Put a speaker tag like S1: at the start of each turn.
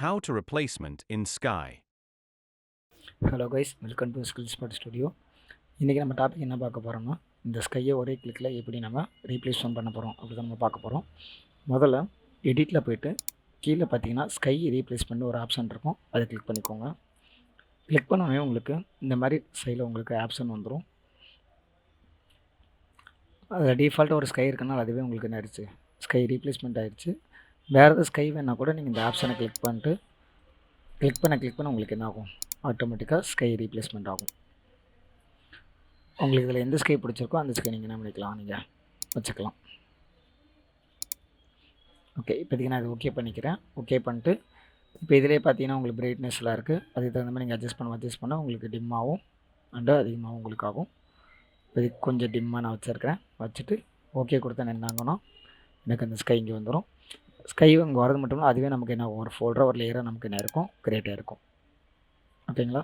S1: How to replacement in Sky.
S2: Hello guys, welcome to skill spot studio. இன்றைக்கி நம்ம topic என்ன பார்க்க போகிறோம்னா, இந்த ஸ்கையை ஒரே கிளிக்கில் எப்படி நம்ம ரீப்ளேஸ்மெண்ட் பண்ண போகிறோம் அப்படி தான் நம்ம பார்க்க போகிறோம். முதல்ல எடிட்டில் போய்ட்டு கீழே பார்த்தீங்கன்னா ஸ்கை ரீப்ளேஸ்மெண்ட் ஒரு ஆப்ஷன் இருக்கும், அதை கிளிக் பண்ணிக்கோங்க. கிளிக் பண்ணோடனே உங்களுக்கு இந்த மாதிரி சைடில் உங்களுக்கு ஆப்ஷன் வந்துடும். அதில் டிஃபால்ட்டாக ஒரு ஸ்கை இருக்குனால அதுவே உங்களுக்கு என்ன ஆயிடுச்சு, ஸ்கை ரீப்ளேஸ்மெண்ட் ஆகிடுச்சு. வேறு எதாவது ஸ்கை வேணால் கூட நீங்கள் இந்த ஆப்ஷனை கிளிக் பண்ணிட்டு கிளிக் பண்ண உங்களுக்கு என்ன ஆகும், ஆட்டோமேட்டிக்காக ஸ்கை ரீப்ளேஸ்மெண்ட் ஆகும். உங்களுக்கு இதில் எந்த ஸ்கை பிடிச்சிருக்கோ அந்த ஸ்கை நீங்கள் என்ன பண்ணிக்கலாம், நீங்கள் வச்சுக்கலாம். ஓகே, இப்போதைக்கு நான் இது ஓகே பண்ணிக்கிறேன். ஓகே பண்ணிட்டு இப்போ இதிலே பார்த்தீங்கன்னா உங்களுக்கு பிரைட்னஸ்லாம் இருக்குது, அதுக்கு தகுந்த மாதிரி நீங்கள் அட்ஜஸ்ட் பண்ண உங்களுக்கு டிம்மாகவும் அண்டு அதிகமாகவும் உங்களுக்கு ஆகும். இதுக்கு கொஞ்சம் டிம்மாக நான் வச்சுட்டு ஓகே கொடுத்தா என்னாங்கன்னா எனக்கு அந்த ஸ்கை இங்கே வந்துடும். ஸ்கை இங்கே வரது மட்டும் இல்லை, அதுவே நமக்கு என்ன ஒரு ஃபோல்டராக ஒரு லேயராக நமக்கு என்ன இருக்கும், கிரியேட்டாக இருக்கும். ஓகேங்களா?